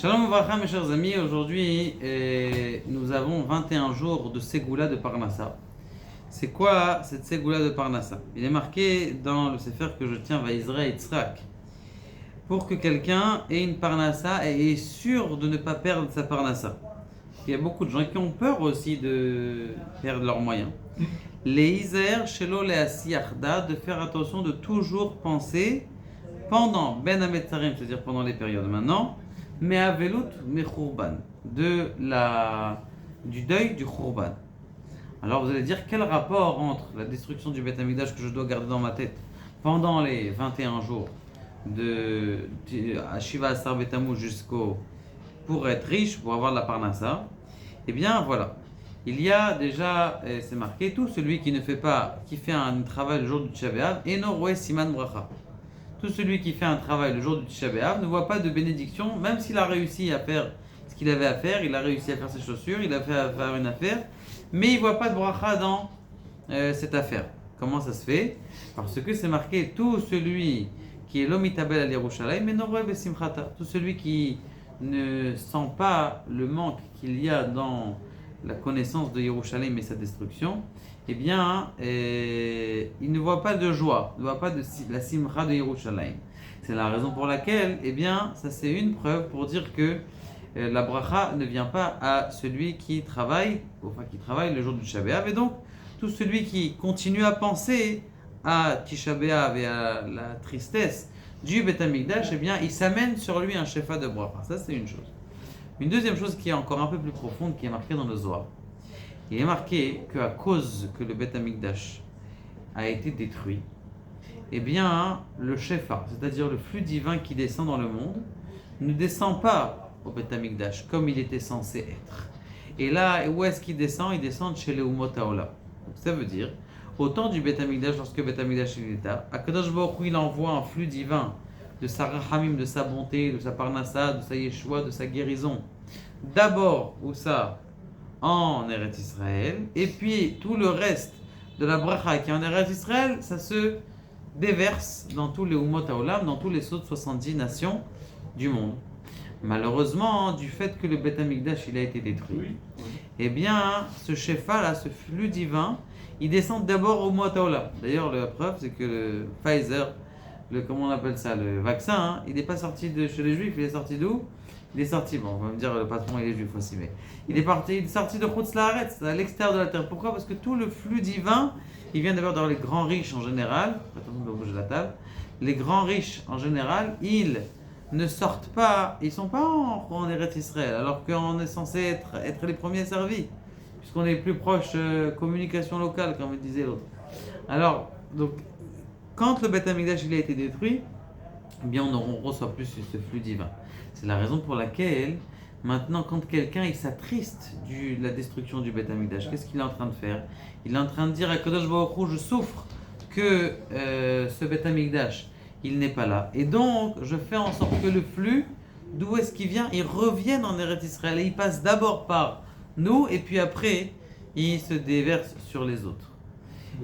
Shalom Uvracha mes chers amis, aujourd'hui nous avons 21 jours de Ségoula de Parnassa. C'est quoi cette Ségoula de Parnassa? Il est marqué dans le Sefer que je tiens, Vaïzra et Yitzhak, pour que quelqu'un ait une Parnassa et est sûr de ne pas perdre sa Parnassa. Il y a beaucoup de gens qui ont peur aussi de perdre leurs moyens. Les Iser, Shelo Leasi Achda, de faire attention de toujours penser pendant Ben Ametzarim, c'est-à-dire pendant les périodes maintenant, mais Avelut mais Khurban, du deuil du Khurban. Alors vous allez dire, quel rapport entre la destruction du Beth Amikdash que je dois garder dans ma tête pendant les 21 jours de Shiva Asar Betamou pour être riche, pour avoir de la Parnassa? Eh bien voilà, il y a déjà, c'est marqué, tout celui qui fait un travail le jour du Tisha B'Av, Eno Roe Siman Bracha. Tout celui qui fait un travail le jour du Tisha B'Av ne voit pas de bénédiction, même s'il a réussi à faire ce qu'il avait à faire, il a réussi à faire ses chaussures, il a fait à faire une affaire, mais il ne voit pas de bracha dans cette affaire. Comment ça se fait? Parce que c'est marqué, tout celui qui est l'omitabel al Yerushalayim, mais non besimchata. Tout celui qui ne sent pas le manque qu'il y a dans la connaissance de Yerushalayim et sa destruction, eh bien, il ne voit pas de joie, il ne voit pas de la simcha de Yerushalayim. C'est la raison pour laquelle, eh bien, ça c'est une preuve pour dire que la bracha ne vient pas à celui qui travaille le jour du Tisha B'Av. Et donc, tout celui qui continue à penser à Tisha B'Av et à la tristesse du Beth Amikdash, eh bien, il s'amène sur lui un shefa de bracha. Ça, c'est une chose. Une deuxième chose qui est encore un peu plus profonde, qui est marquée dans le Zohar. Il est marqué qu'à cause que le Beth Amikdash a été détruit, eh bien, le shefa, c'est-à-dire le flux divin qui descend dans le monde, ne descend pas au Beth Amikdash comme il était censé être. Et là, où est-ce qu'il descend? Il descend chez les Umot Haolam. Ça veut dire, au temps du Beth Amikdash, lorsque le Beth Amikdash est là, Akadosh Baruch Hu, il envoie un flux divin de sa rachamim, de sa bonté, de sa parnassa, de sa yeshua, de sa guérison. D'abord, où ça? En Eretz Israël, et puis tout le reste de la bracha qui est en Eretz Israël, ça se déverse dans tous les Umot Haolam, dans tous les 70 nations du monde. Malheureusement, du fait que le Beth Amikdash il a été détruit, eh bien, ce shefa là, ce flux divin, il descend d'abord au Umot Haolam. D'ailleurs, la preuve, c'est que le Pfizer, comment on appelle ça, le vaccin, hein, il n'est pas sorti de chez les Juifs, il est sorti d'où? Il est sorti, bon, on va me dire le patron il est juif aussi, mais il est sorti de Chutz La'aretz, à l'extérieur de la terre. Pourquoi? Parce que tout le flux divin, il vient d'abord dans les grands riches en général. Attention de bouger la table. Les grands riches en général, ils ne sortent pas, ils sont pas en Eretz Israël, alors qu'on est censé être les premiers servis, puisqu'on est plus proche communication locale, comme disait l'autre. Alors, donc, quand le Beth Amikdash il a été détruit, eh bien on reçoit plus ce flux divin. C'est la raison pour laquelle, maintenant, quand quelqu'un il s'attriste de la destruction du Beth Amikdash, qu'est-ce qu'il est en train de faire? Il est en train de dire à Kadosh Baruch Hu, je souffre que ce Beth Amikdash, il n'est pas là. Et donc, je fais en sorte que le flux, d'où est-ce qu'il vient? Il revienne en Eretz Israël et il passe d'abord par nous et puis après, il se déverse sur les autres.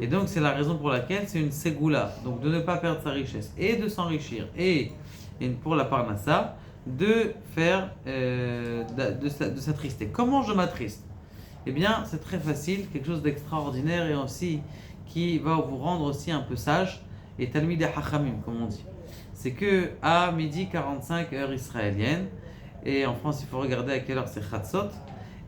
Et donc, c'est la raison pour laquelle c'est une ségoula, donc de ne pas perdre sa richesse et de s'enrichir. Et pour la parnassa, de faire de s'attrister. Comment je m'attriste? Eh bien, c'est très facile, quelque chose d'extraordinaire et aussi qui va vous rendre aussi un peu sage et talmid hachamim, comme on dit. C'est que à midi 45 heure israélienne, et en France il faut regarder à quelle heure c'est Chatzot,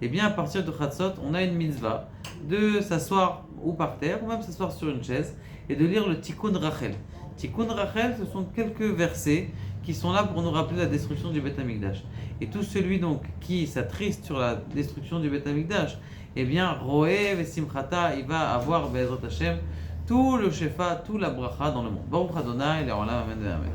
et bien à partir de Chatzot, on a une mitzvah de s'asseoir ou par terre, ou même s'asseoir sur une chaise, et de lire le Tikkun Rachel. Tikkun Rachel, ce sont quelques versets qui sont là pour nous rappeler la destruction du Beth Amikdash. Et tout celui donc qui s'attriste sur la destruction du Beth Amikdash, eh bien, Roé Vesimchata, il va avoir Be'ezrat Hashem tout le shefa, tout la bracha dans le monde. Baruch Adonai, Le'olam, Amen, Amen.